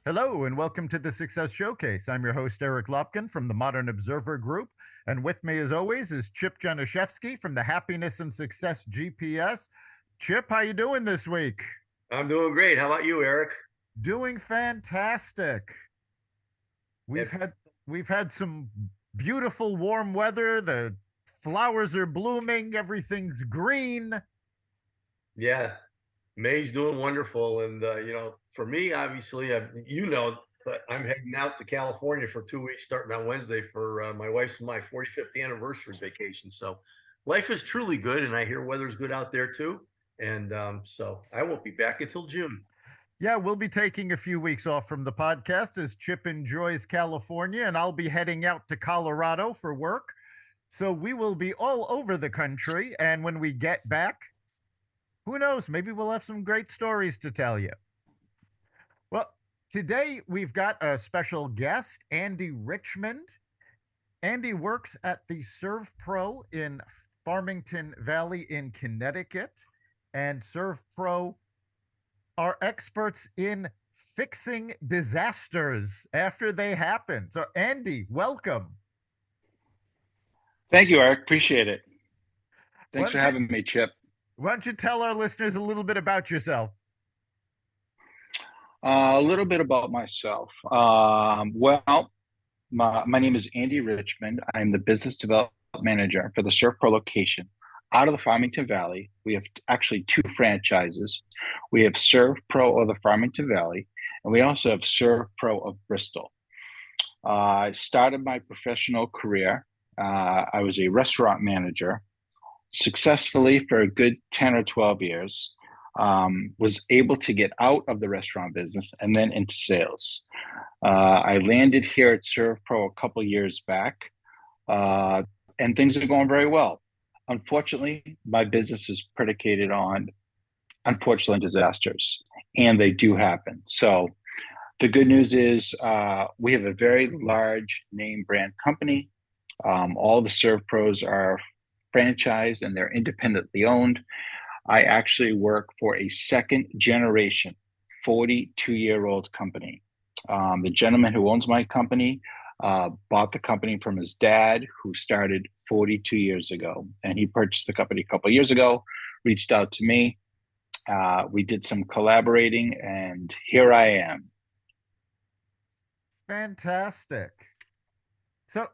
Hello, and welcome to the Success Showcase. I'm your host, Eric Lopkin from the Modern Observer Group. And with me, as always, is Chip Janizewski from the Happiness and Success GPS. Chip, how you doing this week? I'm doing great. How about you, Eric? Doing fantastic. We've It, had we've had some beautiful warm weather. The flowers are blooming, everything's green. yeah, May's doing wonderful, and for me, obviously, but I'm heading out to California for 2 weeks, starting on Wednesday for my wife's and my 45th anniversary vacation. So, life is truly good, and I hear weather's good out there too. And so, I won't be back until June. Yeah, we'll be taking a few weeks off from the podcast as Chip enjoys California, and I'll be heading out to Colorado for work. So we will be all over the country. And when we get back, who knows? Maybe we'll have some great stories to tell you. Well, today we've got a special guest, Andy Richmond. Andy works at the Serve Pro in Farmington Valley in Connecticut. And Serve Pro are experts in fixing disasters after they happen. So, Andy, welcome. Thank you, Eric. Appreciate it. Why Thanks for don't you, having me, Chip. why don't you tell our listeners a little bit about yourself? A little bit about myself. My name is Andy Richmond. I'm the business development manager for the Surf Pro location out of the Farmington Valley. We have actually two franchises. We have Surf Pro of the Farmington Valley, and we also have Surf Pro of Bristol. I started my professional career. I was a restaurant manager successfully for a good 10 or 12 years. Was able to get out of the restaurant business and then into sales. I landed here at Serve Pro a couple years back, and things are going very well. Unfortunately, my business is predicated on unfortunate disasters, and they do happen. So the good news is we have a very large name brand company. All the Serve Pros are franchised and they're independently owned. I actually work for a second generation, 42-year-old company. The gentleman who owns my company bought the company from his dad, who started 42 years ago. And he purchased the company a couple of years ago, reached out to me. We did some collaborating, and here I am. Fantastic. So,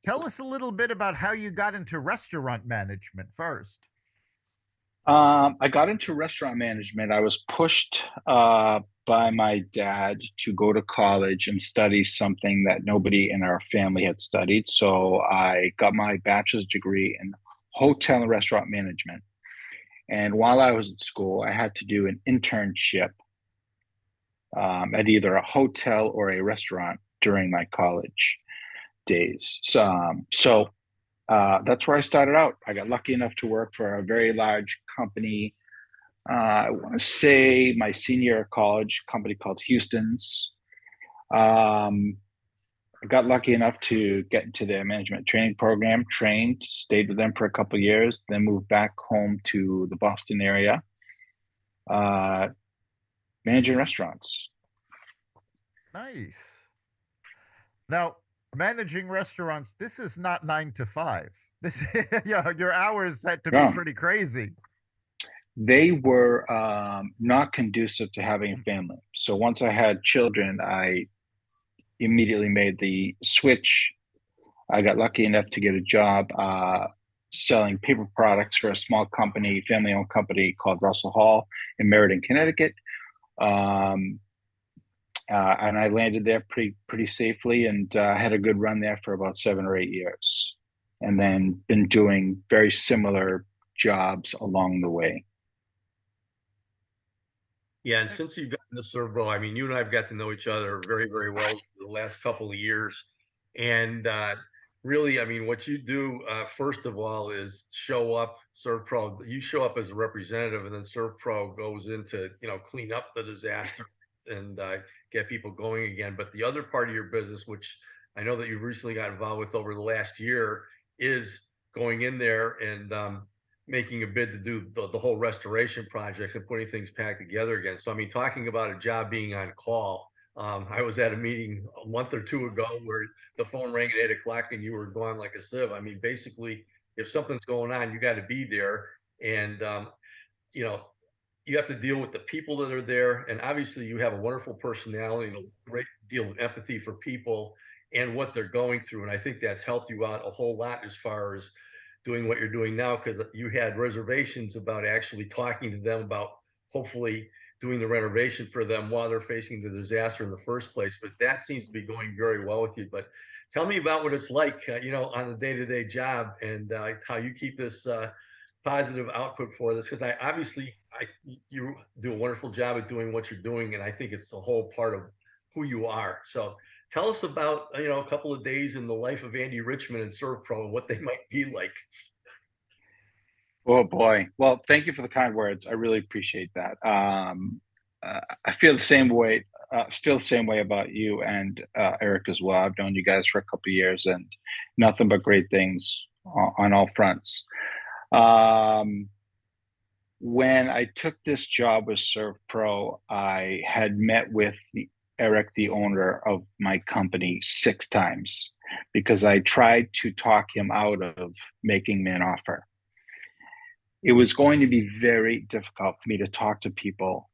tell us a little bit about how you got into restaurant management first. I got into restaurant management. I was pushed by my dad to go to college and study something that nobody in our family had studied. So I got my bachelor's degree in hotel and restaurant management. And while I was at school, I had to do an internship at either a hotel or a restaurant during my college days. So that's where I started out. I got lucky enough to work for a very large company. I want to say my senior year of college, company called Houston's. I got lucky enough to get into their management training program, trained, stayed with them for a couple of years, then moved back home to the Boston area, uh, managing restaurants. Nice. Now, managing restaurants, this is not 9 to 5. This, yeah, your hours had to be No, pretty crazy. they were not conducive to having a family. So once I had children, I immediately made the switch. I got lucky enough to get a job selling paper products for a small company, family-owned company called Russell Hall in Meriden, Connecticut. Um, and I landed there pretty safely, and had a good run there for about 7 or 8 years, and then been doing very similar jobs along the way. Yeah, and since you've gotten to Servo, I mean, you and I have got to know each other very, very well the last couple of years. And really, I mean, what you do, first of all, is show up, Serve Pro. You show up as a representative, and then Serve Pro goes into, clean up the disaster and get people going again. But the other part of your business, which I know that you recently got involved with over the last year, is going in there and making a bid to do the whole restoration projects and putting things back together again. So, I mean, talking about a job being on call, I was at a meeting a month or two ago where the phone rang at 8 o'clock and you were gone like a sieve. I mean, basically, if something's going on, you got to be there. And, you know, you have to deal with the people that are there. And obviously, you have a wonderful personality and a great deal of empathy for people and what they're going through. And I think that's helped you out a whole lot as far as doing what you're doing now, because you had reservations about actually talking to them about hopefully doing the renovation for them while they're facing the disaster in the first place. But that seems to be going very well with you. But tell me about what it's like, on the day-to-day job, and how you keep this positive output for this. Because you do a wonderful job at doing what you're doing, and I think it's a whole part of who you are. So tell us about, a couple of days in the life of Andy Richmond and ServPro and what they might be like. Oh boy. Well, thank you for the kind words. I really appreciate that. I feel the same way. Feel the same way about you and Eric as well. I've known you guys for a couple of years, and nothing but great things on all fronts. When I took this job with ServPro, I had met with Eric, the owner of my company, 6 times because I tried to talk him out of making me an offer. It was going to be very difficult for me to talk to people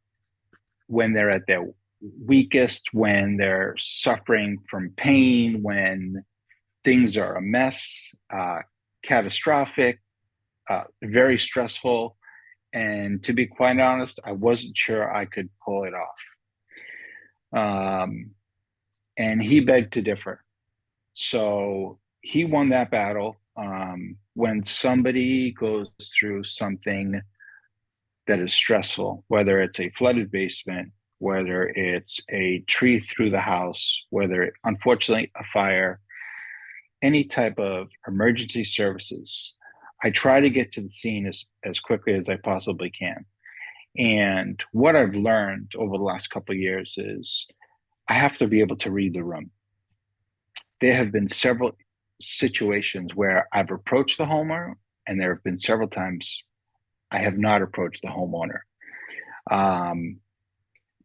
when they're at their weakest, when they're suffering from pain, when things are a mess, catastrophic, very stressful. And to be quite honest, I wasn't sure I could pull it off. And he begged to differ. So he won that battle. When somebody goes through something that is stressful, whether it's a flooded basement, whether it's a tree through the house, whether unfortunately a fire, any type of emergency services, I try to get to the scene as quickly as I possibly can. And what I've learned over the last couple of years is I have to be able to read the room. There have been several situations where I've approached the homeowner, and there have been several times I have not approached the homeowner.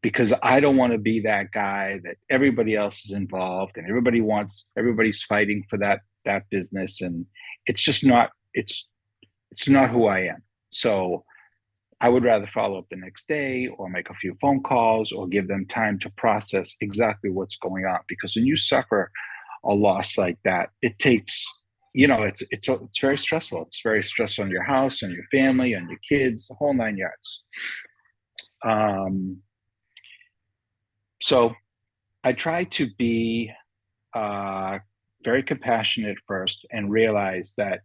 Because I don't want to be that guy that everybody else is involved and everybody's fighting for that business. And it's just not, it's not who I am. So I would rather follow up the next day or make a few phone calls or give them time to process exactly what's going on. Because when you suffer a loss like that, it takes, it's very stressful. It's very stressful on your house, on your family, on your kids, the whole 9 yards. So I try to be very compassionate first and realize that,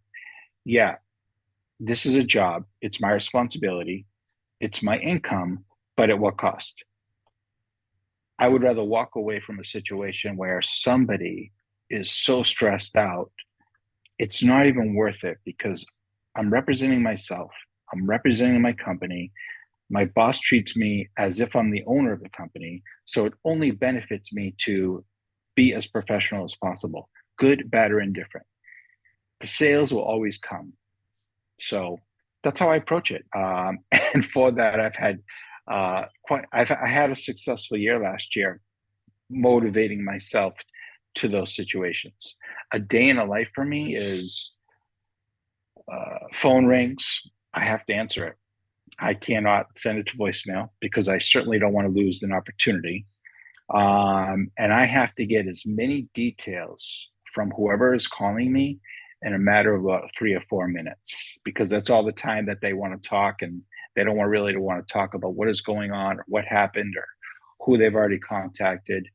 yeah, this is a job. It's my responsibility. It's my income, but at what cost? I would rather walk away from a situation where somebody is so stressed out, it's not even worth it because I'm representing myself. I'm representing my company. My boss treats me as if I'm the owner of the company. So it only benefits me to be as professional as possible, good, bad, or indifferent. The sales will always come. So that's how I approach it. And for that, I've had I had a successful year last year, motivating myself to those situations. A day in a life for me is phone rings. I have to answer it. I cannot send it to voicemail because I certainly don't want to lose an opportunity. And I have to get as many details from whoever is calling me in a matter of about 3 or 4 minutes, because that's all the time that they want to talk, and they don't want to talk about what is going on or what happened or who they've already contacted.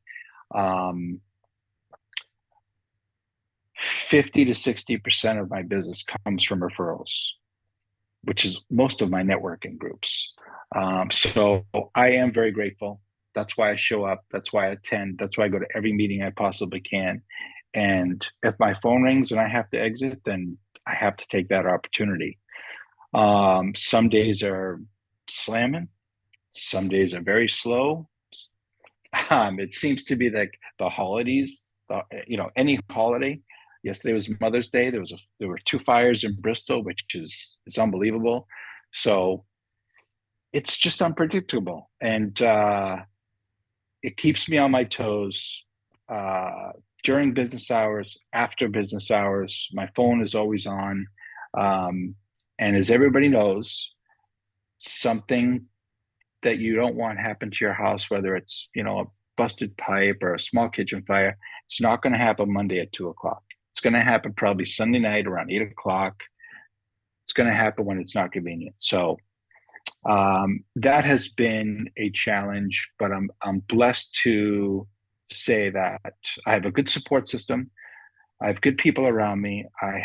50 to 60% of my business comes from referrals, which is most of my networking groups. So I am very grateful. That's why I show up. That's why I attend. That's why I go to every meeting I possibly can. And if my phone rings and I have to exit, then I have to take that opportunity. Some days are slamming. Some days are very slow. It seems to be like the holidays, any holiday, Yesterday was Mother's Day. There were 2 fires in Bristol, which is unbelievable. So it's just unpredictable, and it keeps me on my toes during business hours, after business hours. My phone is always on, and as everybody knows, something that you don't want happen to your house, whether it's a busted pipe or a small kitchen fire, it's not going to happen Monday at 2 o'clock. It's going to happen probably Sunday night around 8 o'clock. It's going to happen when it's not convenient. So that has been a challenge, but I'm blessed to say that I have a good support system. I have good people around me. I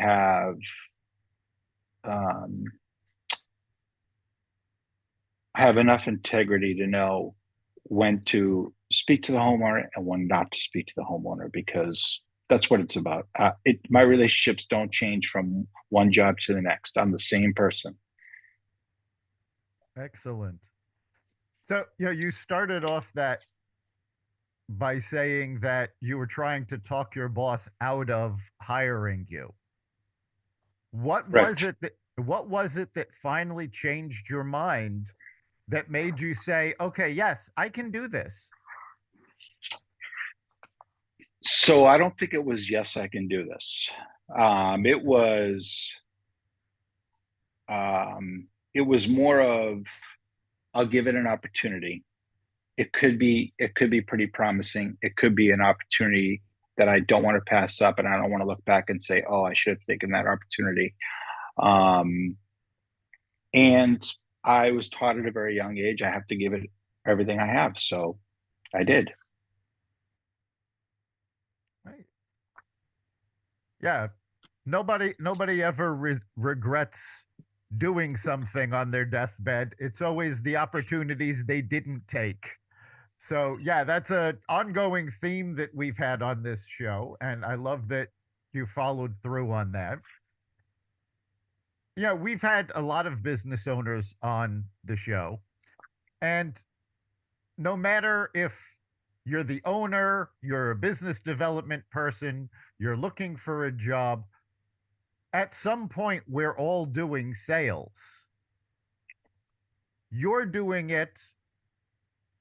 have enough integrity to know when to speak to the homeowner and when not to speak to the homeowner, because that's what it's about. My relationships don't change from one job to the next. I'm the same person. Excellent. So, you started off that by saying that you were trying to talk your boss out of hiring you. What was Correct. what was it that finally changed your mind that made you say, "Okay, yes, I can do this"? So I don't think it was yes, I can do this. It was more of, I'll give it an opportunity. It could be pretty promising. It could be an opportunity that I don't want to pass up, and I don't want to look back and say, "Oh, I should have taken that opportunity." And I was taught at a very young age, I have to give it everything I have. So I did. Right. Yeah. Nobody ever regrets doing something on their deathbed. It's always the opportunities they didn't take. So, yeah, that's an ongoing theme that we've had on this show, and I love that you followed through on that. Yeah, we've had a lot of business owners on the show, and no matter if you're the owner, you're a business development person, you're looking for a job, at some point we're all doing sales. You're doing it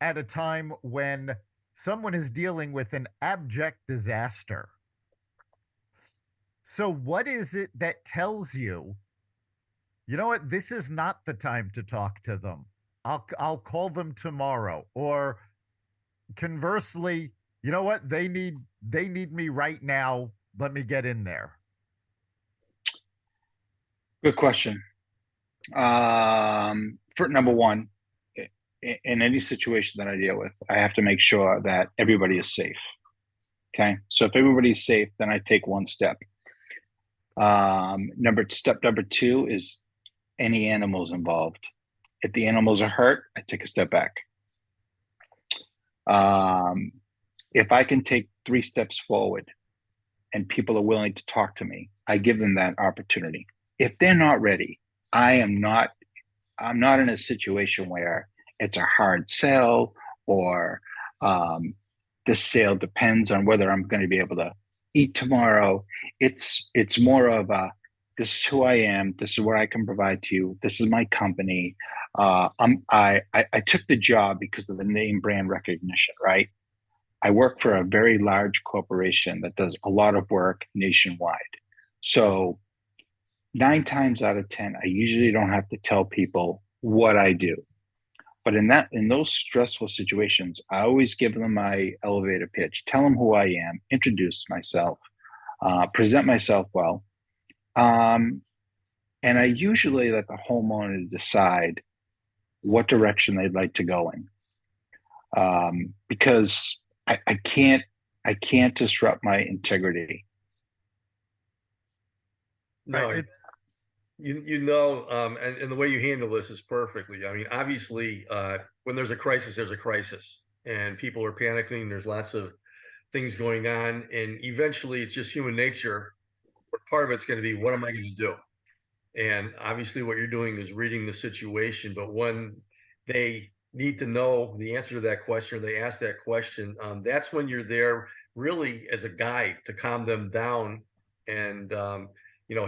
at a time when someone is dealing with an abject disaster. So, what is it that tells you, you know what, this is not the time to talk to them? I'll call them tomorrow. Or conversely, you know what, they need me right now. Let me get in there. Good question. For number one, in any situation that I deal with, I have to make sure that everybody is safe. Okay. So if everybody's safe, then I take one step. Step number two is any animals involved. If the animals are hurt, I take a step back. If I can take 3 steps forward and people are willing to talk to me, I give them that opportunity. If they're not ready, I'm not in a situation where it's a hard sell, or this sale depends on whether I'm going to be able to eat tomorrow. It's more of a, this is who I am. This is what I can provide to you. This is my company. I took the job because of the name brand recognition, right? I work for a very large corporation that does a lot of work nationwide. So 9 times out of 10, I usually don't have to tell people what I do. But in those stressful situations, I always give them my elevator pitch, tell them who I am, introduce myself, present myself well. And I usually let the homeowner decide what direction they'd like to go in, because I can't disrupt my integrity. No, Right. and the way you handle this is perfectly. I mean, obviously, when there's a crisis, and people are panicking. There's lots of things going on, and eventually, it's just human nature. But part of it's going to be, what am I going to do? And obviously, what you're doing is reading the situation. But when they need to know the answer to that question, or they ask that question, that's when you're there really as a guide to calm them down and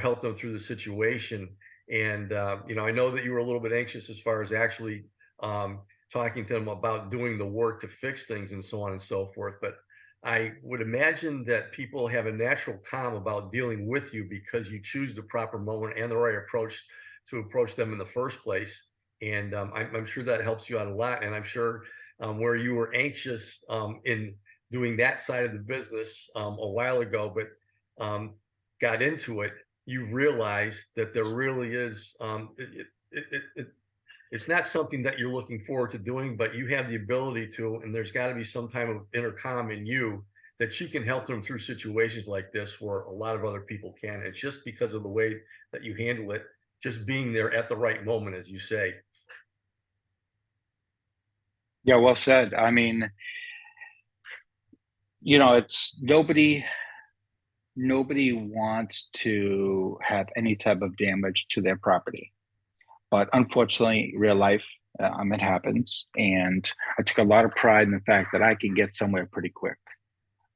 help them through the situation. And I know that you were a little bit anxious as far as actually talking to them about doing the work to fix things and so on and so forth. But I would imagine that people have a natural calm about dealing with you because you choose the proper moment and the right approach to approach them in the first place. And I'm sure that helps you out a lot. And I'm sure where you were anxious in doing that side of the business a while ago, but got into it, you've realized that there really is it's not something that you're looking forward to doing, but you have the ability to, and there's got to be some type of intercom in you that you can help them through situations like this where a lot of other people can. It's just because of the way that you handle it, just being there at the right moment, as you say. Yeah, well said. I mean, it's nobody wants to have any type of damage to their property. But unfortunately, real life, it happens. And I took a lot of pride in the fact that I can get somewhere pretty quick.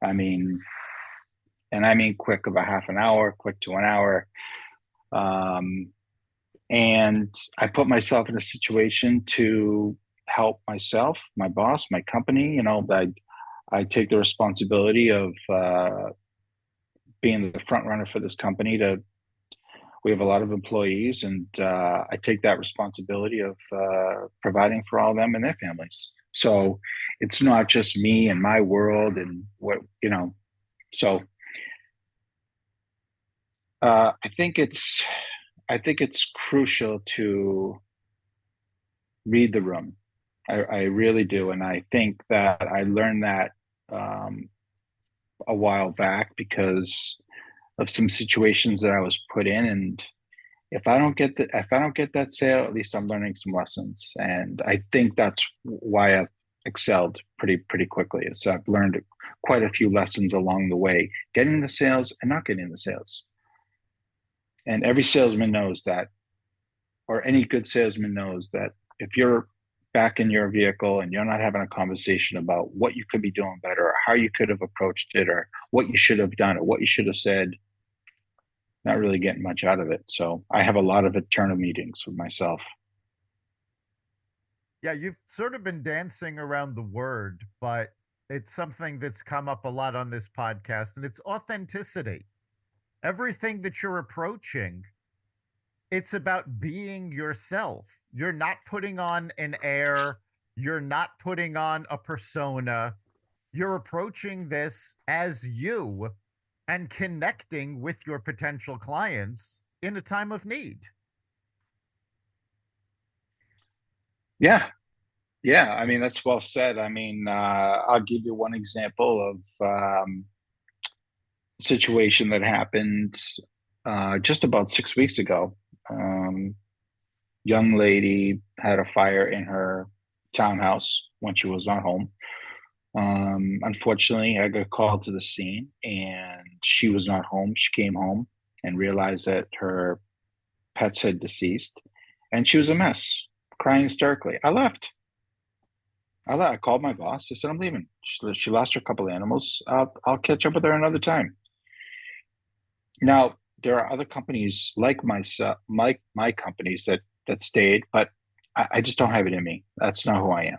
I mean, quick of a half an hour, quick to an hour. And I put myself in a situation to help myself, my boss, my company. I take the responsibility of being the front runner for this company. We have a lot of employees, and I take that responsibility of providing for all of them and their families. So it's not just me and my world and So I think it's crucial to read the room. I really do, and I think that I learned that a while back because of some situations that I was put in. And if I don't get that sale, at least I'm learning some lessons. And I think that's why I've excelled pretty quickly. Is I've learned quite a few lessons along the way, getting the sales and not getting the sales. And every salesman knows that, or any good salesman knows that if you're back in your vehicle and you're not having a conversation about what you could be doing better or how you could have approached it or what you should have done or what you should have said, not really getting much out of it. So I have a lot of internal meetings with myself. Yeah, you've sort of been dancing around the word, but it's something that's come up a lot on this podcast, and it's authenticity. Everything that you're approaching, it's about being yourself. You're not putting on an air, you're not putting on a persona. You're approaching this as you and connecting with your potential clients in a time of need. Yeah. Yeah. I mean, that's well said. I mean, I'll give you one example of situation that happened just about 6 weeks ago. Young lady had a fire in her townhouse when she was not home. Unfortunately, I got called to the scene and she was not home. She came home and realized that her pets had deceased and she was a mess, crying hysterically. I left. I called my boss. I said, I'm leaving. She lost her couple of animals. I'll catch up with her another time. Now, there are other companies like myself, my companies that stayed, but I just don't have it in me. That's not who I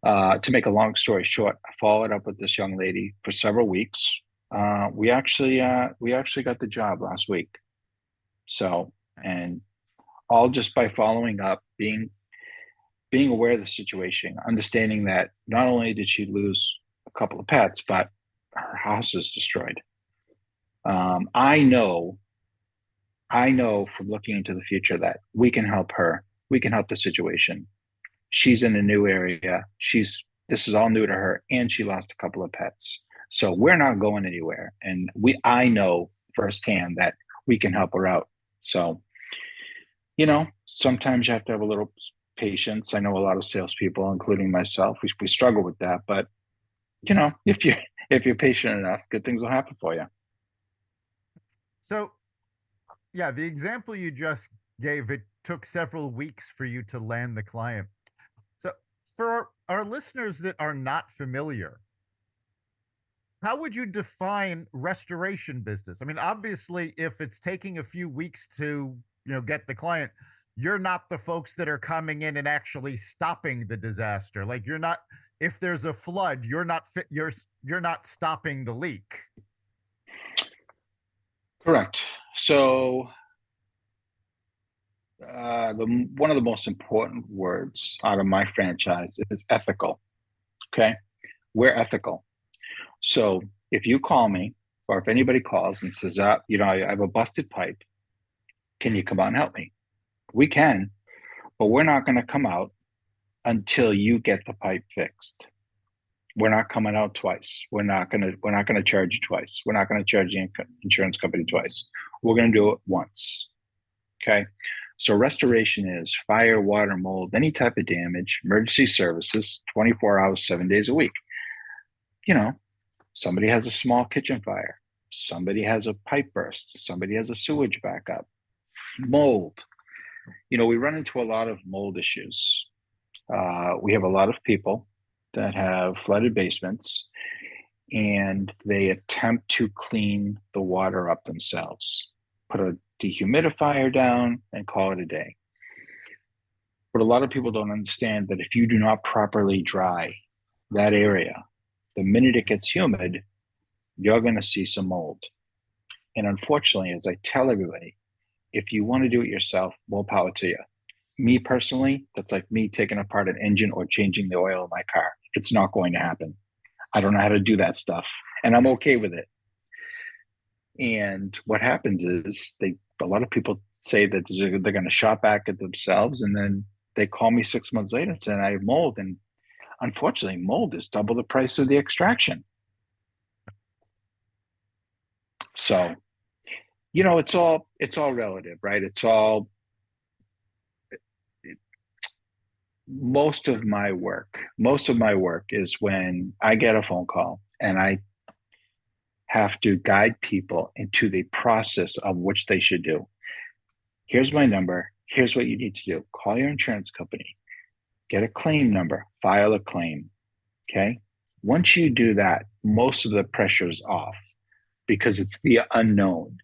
am. To make a long story short, I followed up with this young lady for several weeks. We actually got the job last week. So, and all just by following up, being aware of the situation, understanding that not only did she lose a couple of pets, but her house is destroyed. I know from looking into the future that we can help her. We can help the situation. She's in a new area. This is all new to her, and she lost a couple of pets. So we're not going anywhere. And I know firsthand that we can help her out. So, sometimes you have to have a little patience. I know a lot of salespeople, including myself, we struggle with that. But if you're patient enough, good things will happen for you. So, yeah, the example you just gave, it took several weeks for you to land the client. So, for our listeners that are not familiar, How would you define restoration business? I mean, obviously, if it's taking a few weeks to, get the client, you're not the folks that are coming in and actually stopping the disaster. Like you're not, if there's a flood, you're not stopping the leak. Correct. So one of the most important words out of my franchise is ethical. Okay, we're ethical. So if you call me, or if anybody calls and says, I have a busted pipe, can you come out and help me? We can, but we're not going to come out until you get the pipe fixed. We're not coming out twice. We're not going to charge you twice. We're not going to charge the insurance company twice. We're going to do it once. Okay. So restoration is fire, water, mold, any type of damage, emergency services, 24 hours, 7 days a week. Somebody has a small kitchen fire. Somebody has a pipe burst. Somebody has a sewage backup. Mold. We run into a lot of mold issues. We have a lot of people that have flooded basements and they attempt to clean the water up themselves, put a dehumidifier down and call it a day. But a lot of people don't understand that if you do not properly dry that area, the minute it gets humid, you're going to see some mold. And unfortunately, as I tell everybody, if you want to do it yourself, more power to you. Me personally, that's like me taking apart an engine or changing the oil in my car. It's not going to happen. I don't know how to do that stuff, and I'm okay with it. And what happens is a lot of people say that they're going to shop back at themselves, and then they call me 6 months later and say, I have mold. And unfortunately, mold is double the price of the extraction. So, it's all relative, right? Most of my work is when I get a phone call and I have to guide people into the process of which they should do. Here's my number. Here's what you need to do. Call your insurance company, get a claim number, file a claim. Okay. Once you do that, most of the pressure is off because it's the unknown.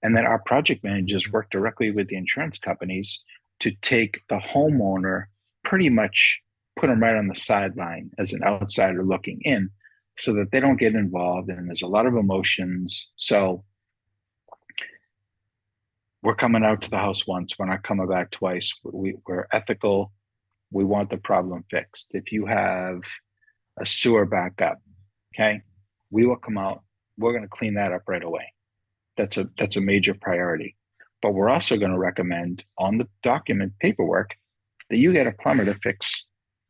And then our project managers work directly with the insurance companies to take the homeowner, pretty much put them right on the sideline as an outsider looking in so that they don't get involved. And there's a lot of emotions. So we're coming out to the house once. We're not coming back twice. We're ethical. We want the problem fixed. If you have a sewer backup, okay, we will come out. We're going to clean that up right away. That's a major priority. But we're also going to recommend on the document paperwork that you get a plumber to fix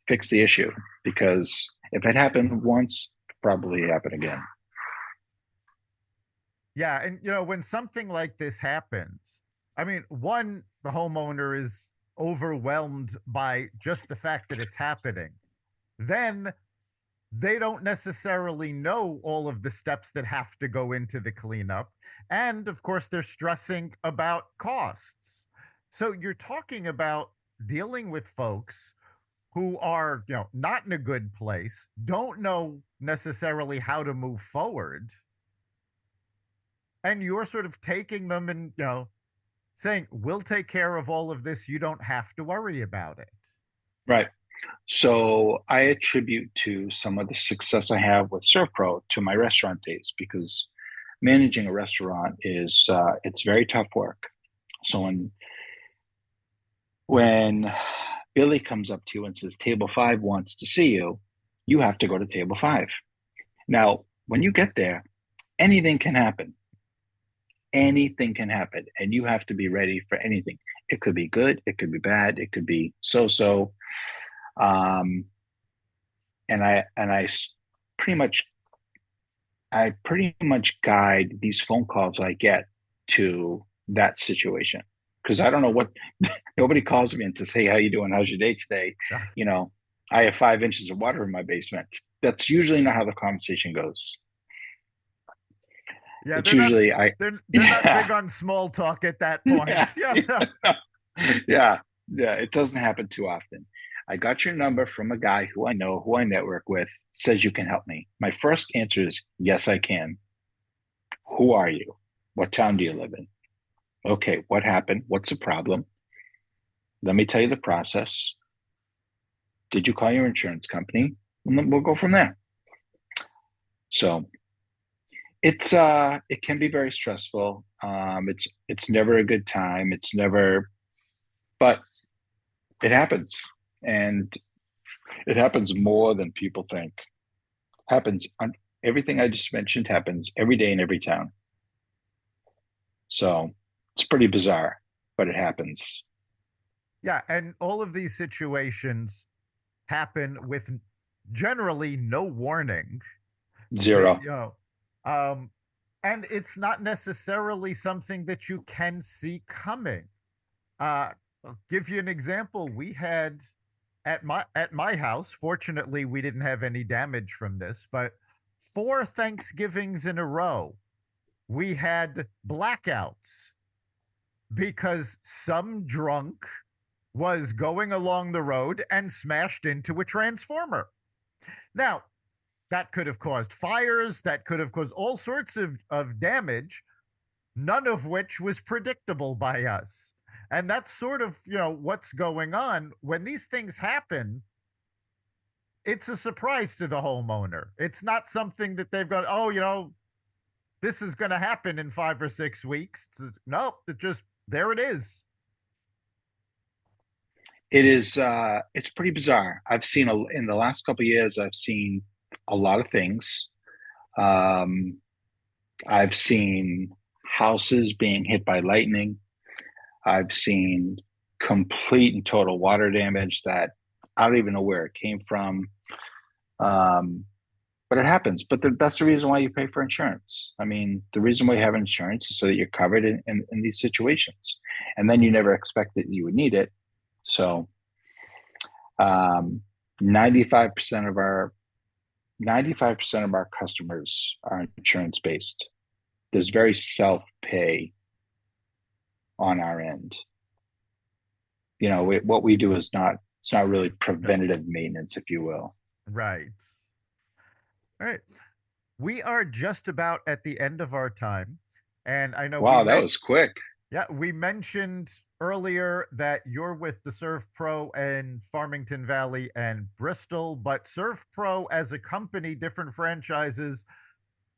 the issue, because if it happened once, it probably happen again. Yeah, and when something like this happens, I mean, one, the homeowner is overwhelmed by just the fact that it's happening. Then they don't necessarily know all of the steps that have to go into the cleanup. And of course, they're stressing about costs. So you're talking about dealing with folks who are, not in a good place, don't know necessarily how to move forward. And you're sort of taking them and, saying, we'll take care of all of this. You don't have to worry about it. Right. So I attribute to some of the success I have with ServPro to my restaurant days, because managing a restaurant is it's very tough work. So when Billy comes up to you and says table 5 wants to see you, you have to go to table 5. Now, when you get there, anything can happen. Anything can happen, and you have to be ready for anything. It could be good, it could be bad, it could be so-so. And I pretty much guide these phone calls I get to that situation, because I don't know what nobody calls me and says, hey, how you doing? How's your day today? I have 5 inches of water in my basement. That's usually not how the conversation goes. Yeah, it's usually they're not big on small talk at that point. Yeah, it doesn't happen too often. I got your number from a guy who I know, who I network with, says you can help me. My first answer is, yes, I can. Who are you? What town do you live in? Okay, what happened? What's the problem? Let me tell you the process. Did you call your insurance company? And then we'll go from there. So it can be very stressful. It's never a good time. It's never, but it happens, and it happens more than people think. Happens on everything I just mentioned happens every day in every town. So it's pretty bizarre, but it happens. Yeah, and all of these situations happen with generally no warning. They, Zero. you know, um, and it's not necessarily something that you can see coming. I'll give you an example. We had at my house. Fortunately, we didn't have any damage from this, but 4 Thanksgivings in a row, we had blackouts because some drunk was going along the road and smashed into a transformer. Now, that could have caused fires, that could have caused all sorts of damage, none of which was predictable by us. And that's sort of, what's going on. When these things happen, it's a surprise to the homeowner. It's not something that they've got, oh, this is going to happen in 5 or 6 weeks. Nope, it just, there it is. It is it's pretty bizarre. In the last couple of years, I've seen a lot of things. Um, I've seen houses being hit by lightning. I've seen complete and total water damage that I don't even know where it came from. But it happens. But that's the reason why you pay for insurance. I mean, the reason why you have insurance is so that you're covered in these situations. And then you never expect that you would need it. So 95% of our 95% of our customers are insurance based. There's very self pay on our end. What we do is not, it's not really preventative maintenance, if you will. Right. All right. We are just about at the end of our time. And I know Wow, that was quick. yeah, we mentioned earlier that you're with the Surf Pro in Farmington Valley and Bristol, but Surf Pro as a company, different franchises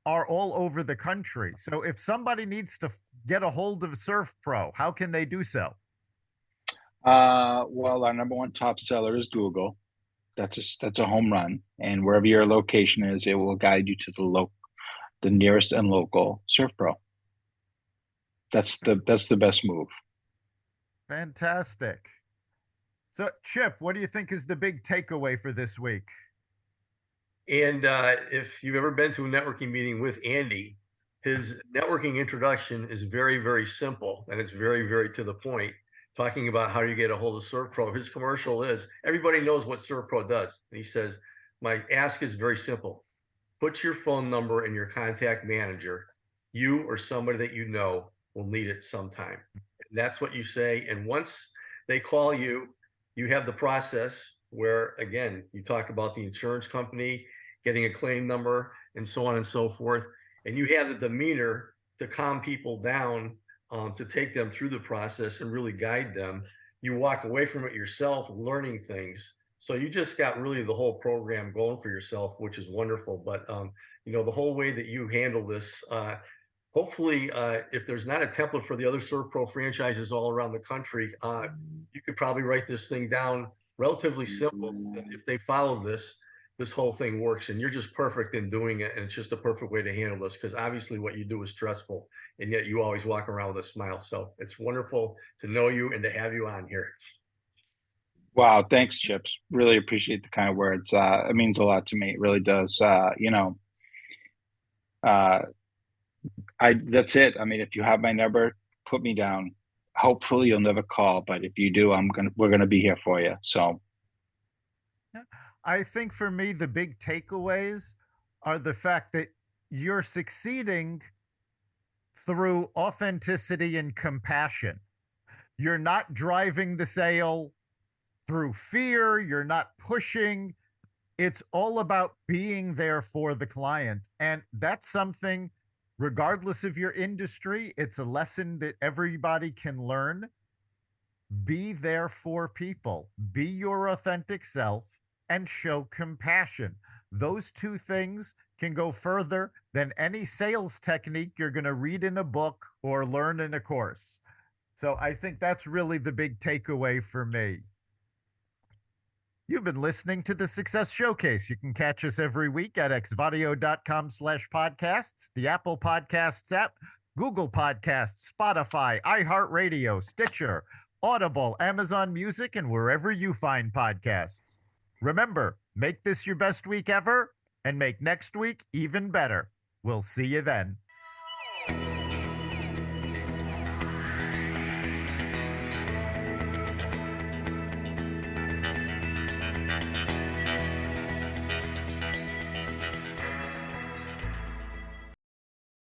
are all over the country. So if somebody needs to get a hold of Surf Pro, how can they do so? Well, our number one top seller is Google. That's a home run, and wherever your location is, it will guide you to the nearest and local Surf Pro. That's the best move. Fantastic. So, Chip, what do you think is the big takeaway for this week? And if you've ever been to a networking meeting with Andy, his networking introduction is very, very simple, and it's very, very to the point, talking about how you get a hold of ServPro. His commercial is, everybody knows what ServPro does. And he says, my ask is very simple. Put your phone number in your contact manager. You or somebody that you know will need it sometime. And that's what you say. And once they call you, you have the process where, again, you talk about the insurance company, getting a claim number, and so on and so forth. And you have the demeanor to calm people down, to take them through the process and really guide them. You walk away from it yourself, learning things. So you just got really the whole program going for yourself, which is wonderful. But the whole way that you handle this, hopefully, if there's not a template for the other ServPro franchises all around the country, you could probably write this thing down relatively simple. If they follow this whole thing works, and you're just perfect in doing it, and it's just a perfect way to handle this, because obviously what you do is stressful, and yet you always walk around with a smile. So it's wonderful to know you and to have you on here. Wow, thanks, Chips. Really appreciate the kind words. It means a lot to me. It really does. That's it. I mean, if you have my number, put me down. Hopefully you'll never call, but if you do, we're gonna be here for you. So I think for me, the big takeaways are the fact that you're succeeding through authenticity and compassion. You're not driving the sale through fear, you're not pushing. It's all about being there for the client. And that's something, regardless of your industry, it's a lesson that everybody can learn. Be there for people, be your authentic self, and show compassion. Those two things can go further than any sales technique you're going to read in a book or learn in a course. So I think that's really the big takeaway for me. You've been listening to the Success Showcase. You can catch us every week at xvadio.com/podcasts, the Apple Podcasts app, Google Podcasts, Spotify, iHeartRadio, Stitcher, Audible, Amazon Music, and wherever you find podcasts. Remember, make this your best week ever and make next week even better. We'll see you then.